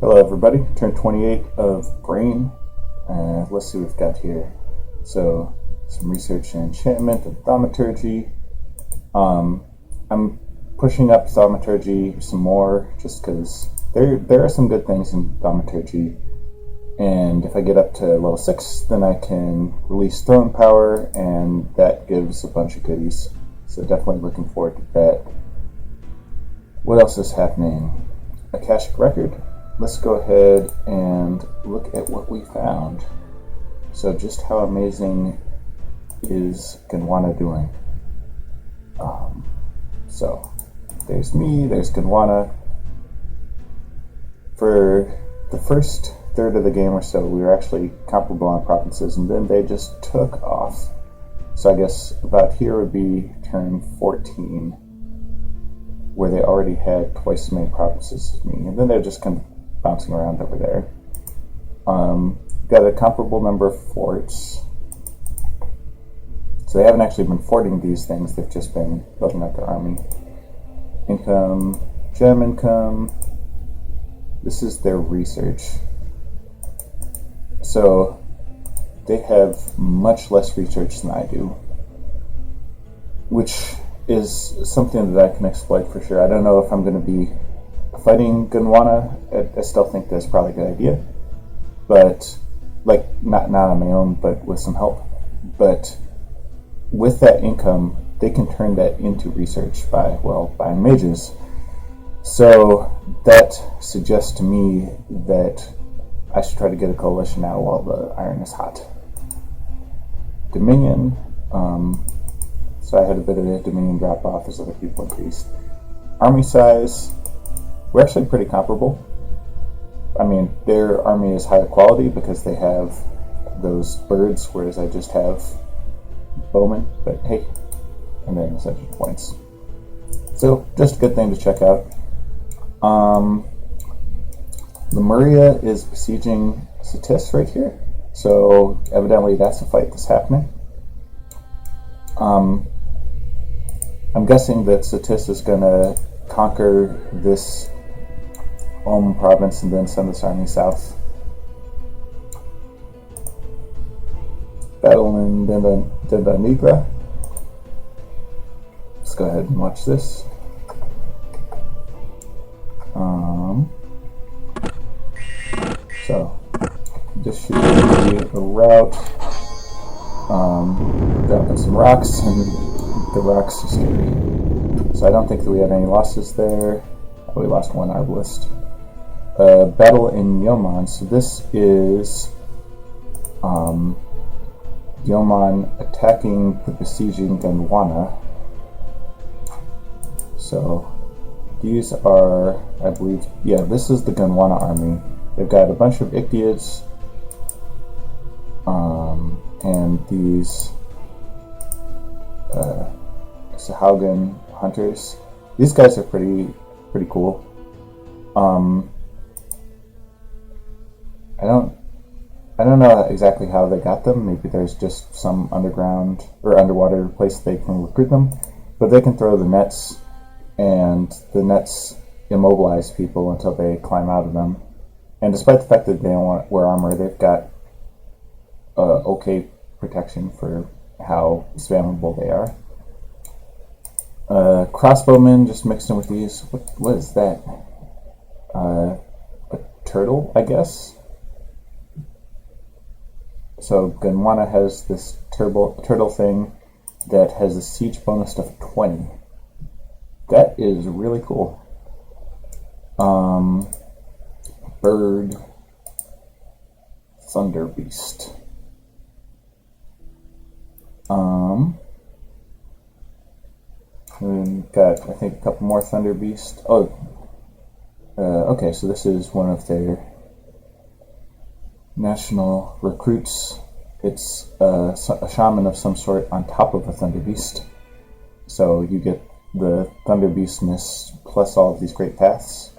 Hello everybody, turn 28 of Brain. Let's see what we've got here. So, some research and enchantment of thaumaturgy. I'm pushing up thaumaturgy some more just because there are some good things in thaumaturgy. And if I get up to level 6, then I can release throne power, and that gives a bunch of goodies. So definitely looking forward to that. What else is happening? Akashic Record. Let's go ahead and look at what we found. So just how amazing is Gondwana doing? So there's me, there's Gondwana. For the first third of the game or so, we were actually comparable on provinces, and then they just took off. So I guess about here would be turn 14, where they already had twice as many provinces as me, and then they're just kind of bouncing around over there. Got a comparable number of forts. So they haven't actually been forting these things, they've just been building up their army. Income, gem income. This is their research. So they have much less research than I do, which is something that I can exploit for sure. I don't know if I'm going to be fighting Gondwana. I still think that's probably a good idea, but like not on my own, but with some help. But with that income, they can turn that into research by buying mages. So that suggests to me that I should try to get a coalition now while the iron is hot. Dominion. So I had a bit of a Dominion drop off as other people increased. Army size. We're actually pretty comparable. I mean, their army is higher quality because they have those birds, whereas I just have bowmen, but hey, and then ascension points. So, just a good thing to check out. Lemuria is besieging Satis right here, so evidently that's a fight that's happening. I'm guessing that Satis is going to conquer this province and then send this army south. Battle in Dendanigra. Let's go ahead and watch this. So this should be a route. Dropping some rocks, and the rocks are scary. So I don't think that we had any losses there. We lost one arbalist. Battle in Yoman. So this is Yoman attacking the besieging Gondwana. So these are, I believe, yeah, this is the Gondwana army. They've got a bunch of Ictiads and these Sahaugan hunters. These guys are pretty cool. I don't know exactly how they got them. Maybe there's just some underground or underwater place they can recruit them, but they can throw the nets, and the nets immobilize people until they climb out of them. And despite the fact that they don't wear armor, they've got okay protection for how spammable they are. Crossbowmen just mixed in with these. What is that? A turtle, I guess. So Gondwana has this turtle thing that has a siege bonus of 20. That is really cool. Bird, Thunder Beast. We've got, I think, a couple more Thunder Beast. Okay, so this is one of their national recruits. It's a shaman of some sort on top of a Thunder Beast. So you get the Thunder Beastness plus all of these great paths.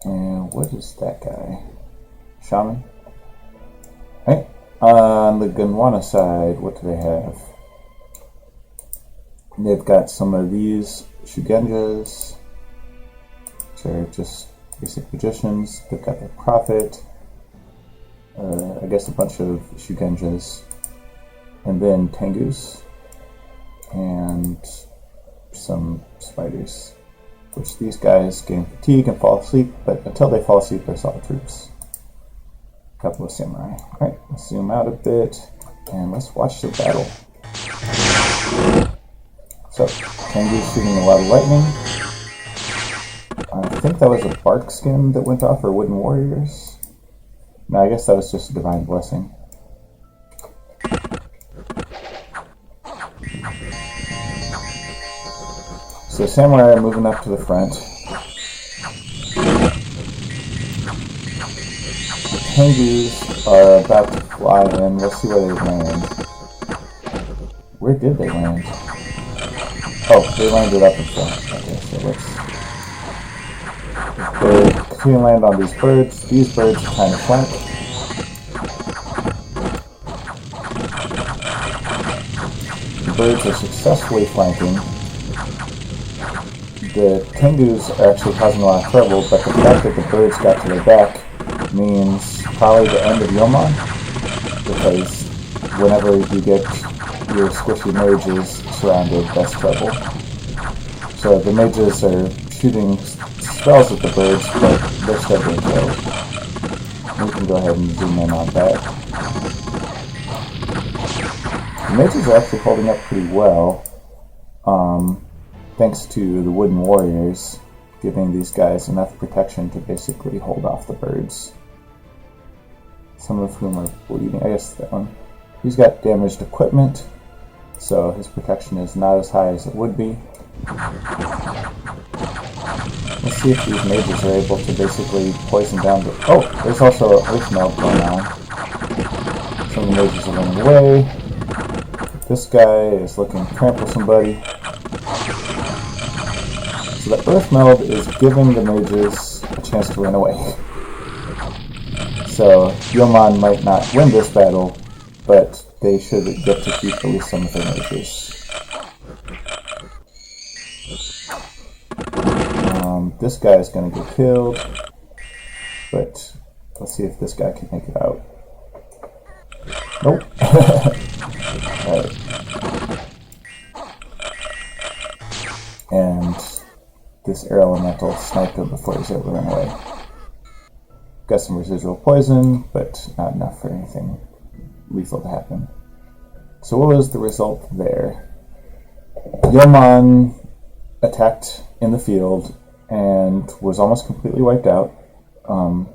And what is that guy? Shaman? Hey, on the Gondwana side, what do they have? They've got some of these Shugenjas, which are just basic magicians. They've got their prophet, I guess a bunch of Shugenjas, and then Tengus, and some spiders, which these guys gain fatigue and fall asleep, but until they fall asleep, they're solid troops. A couple of samurai. Alright, let's zoom out a bit, and let's watch the battle. So, Tengu's shooting a lot of lightning. I think that was a bark skin that went off, or wooden warriors. No, I guess that was just a divine blessing. So samurai are moving up to the front. The Tengus are about to fly in. Let's see where they land. Where did they land? Oh, they landed up in front. Okay, so let's... They continue to land on these birds. These birds are trying to flank. The birds are successfully flanking. The Tengus are actually causing a lot of trouble, but the fact that the birds got to their back means probably the end of Yomon, because whenever you get your squishy mages surrounded, that's trouble. So the mages are shooting spells at the birds, but they're still being killed. We can go ahead and zoom in on that. The mages are actually holding up pretty well, thanks to the wooden warriors giving these guys enough protection to basically hold off the birds. Some of whom are bleeding. I guess that one. He's got damaged equipment, so his protection is not as high as it would be. Let's see if these mages are able to basically poison down the... Oh! There's also an earth meld going on. Some of the mages are running away. This guy is looking to trample somebody. So the earth meld is giving the mages a chance to run away. So Yomon might not win this battle, but they should get to keep at least some of their mages. This guy is going to get killed, but let's see if this guy can make it out. Nope. Alright. And this air elemental sniped him before he was able to run away. Got some residual poison, but not enough for anything lethal to happen. So what was the result there? Yomon attacked in the field and was almost completely wiped out.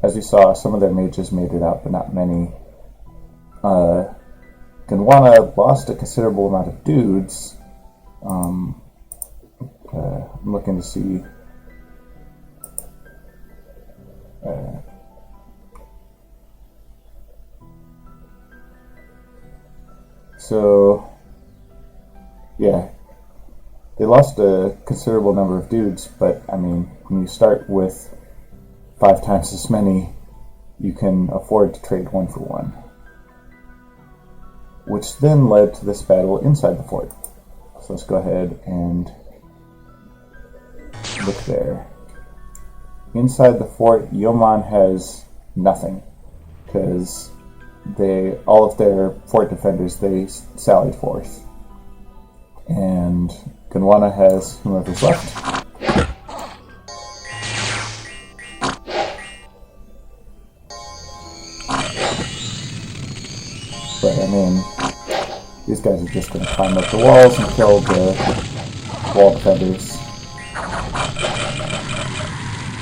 As you saw, some of their mages made it out, but not many. Gondwana lost a considerable amount of dudes. I'm looking to see... So, yeah, they lost a considerable number of dudes, but I mean, when you start with 5 times as many, you can afford to trade 1 for 1. Which then led to this battle inside the fort. So let's go ahead and look there. Inside the fort, Yomon has nothing, because all of their fort defenders, they sallied forth. And Gondwana has whomever's left. But I mean, these guys are just going to climb up the walls and kill the wall defenders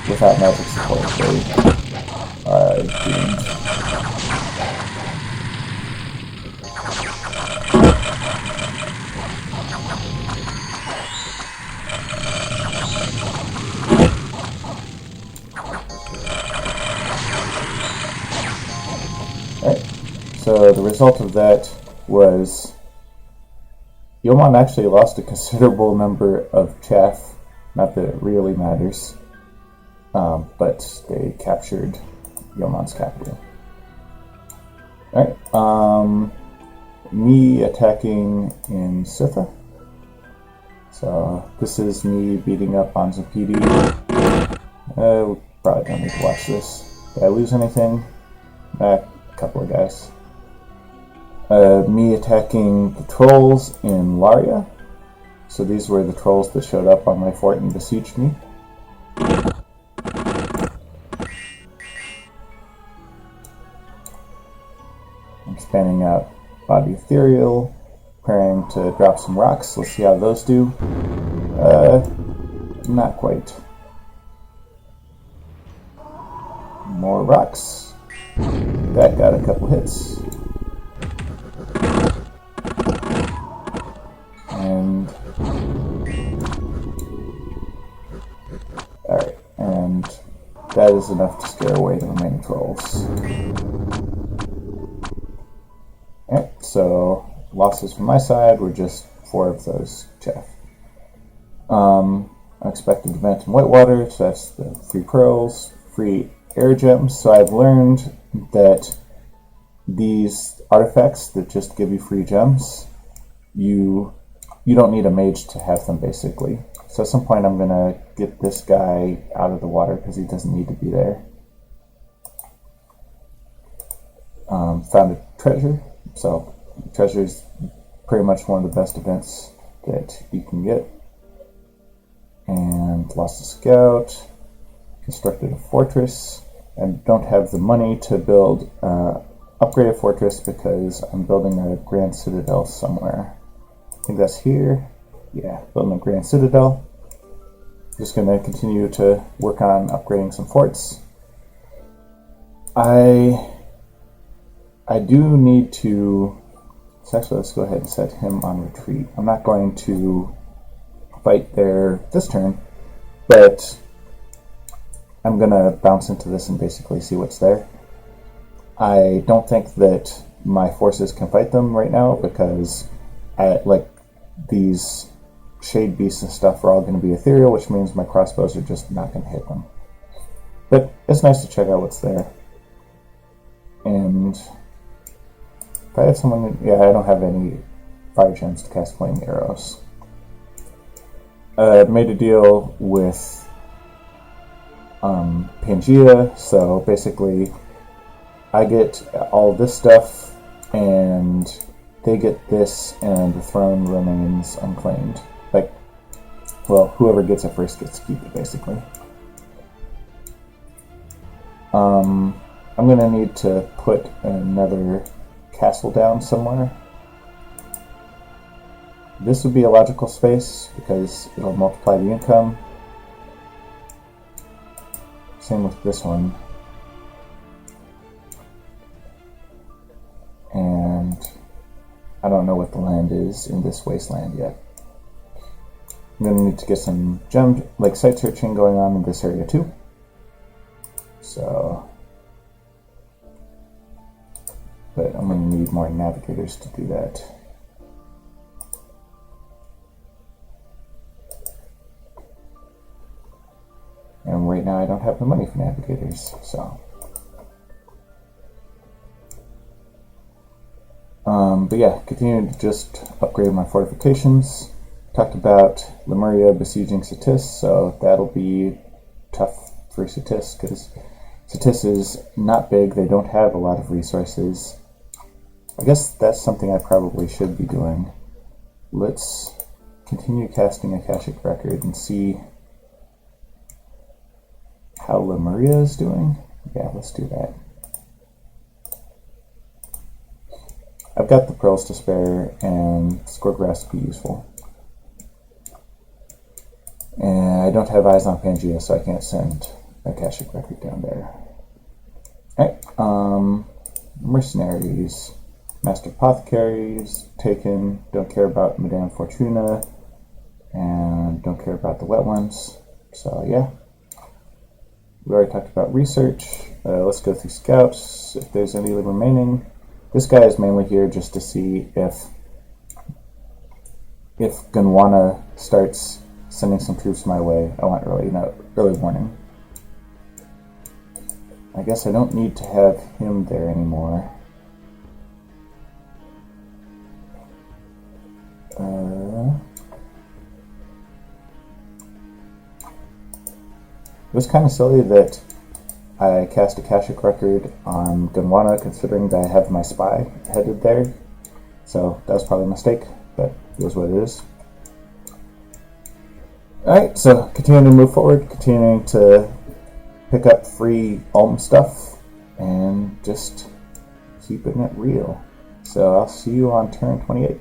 without magic support. They are doomed. So the result of that was Yomon actually lost a considerable number of chaff, not that it really matters, but they captured Yomon's capital. Alright, me attacking in Sitha. So this is me beating up on some PD. We probably don't need to watch this. Did I lose anything? A couple of guys. Me attacking the trolls in Laria. So these were the trolls that showed up on my fort and besieged me. Expanding out Body Ethereal, preparing to drop some rocks. Let's see how those do. Not quite. More rocks. That got a couple hits. And alright, and that is enough to scare away the remaining trolls. Alright, so losses from my side were just 4 of those chaff. Unexpected event in Whitewater, so that's the free pearls, free air gems. So I've learned that these artifacts that just give you free gems, you don't need a mage to have them, basically. So at some point I'm gonna get this guy out of the water because he doesn't need to be there. Found a treasure. So treasure is pretty much one of the best events that you can get. And lost a scout. Constructed a fortress. And don't have the money to build upgrade a fortress because I'm building a grand citadel somewhere. I think that's here. Yeah, building a grand citadel. Just going to continue to work on upgrading some forts. I do need to... So actually, let's go ahead and set him on retreat. I'm not going to fight there this turn, but I'm going to bounce into this and basically see what's there. I don't think that my forces can fight them right now because these shade beasts and stuff are all going to be ethereal, which means my crossbows are just not going to hit them. But it's nice to check out what's there. And if I have someone... Yeah, I don't have any fire gems to cast flame arrows. Made a deal with Pangea, so basically I get all this stuff and they get this and the throne remains unclaimed. Like, well, whoever gets it first gets to keep it, basically. I'm gonna need to put another castle down somewhere. This would be a logical space because it'll multiply the income. Same with this one. And I don't know what the land is in this wasteland yet. I'm going to need to get some site searching going on in this area too. So, but I'm going to need more navigators to do that. And right now I don't have the money for navigators, so. But yeah, continuing to just upgrade my fortifications. Talked about Lemuria besieging Satis, so that'll be tough for Satis because Satis is not big, they don't have a lot of resources. I guess that's something I probably should be doing. Let's continue casting Akashic Record and see how Lemuria is doing. Yeah, let's do that. I've got the pearls to spare, and Scoregrass would be useful. And I don't have eyes on Pangea, so I can't send Akashic Record down there. Alright, mercenaries. Master Apothecaries, taken. Don't care about Madame Fortuna, and don't care about the wet ones. So, yeah. We already talked about research. Let's go through scouts, if there's any remaining. This guy is mainly here just to see if Gondwana starts sending some troops my way. I want early warning. I guess I don't need to have him there anymore. was kind of silly that I cast Akashic Record on Gondwana, considering that I have my spy headed there. So that was probably a mistake, but it is what it is. Alright, so continuing to move forward, continuing to pick up free Ulm stuff, and just keeping it real. So I'll see you on turn 28.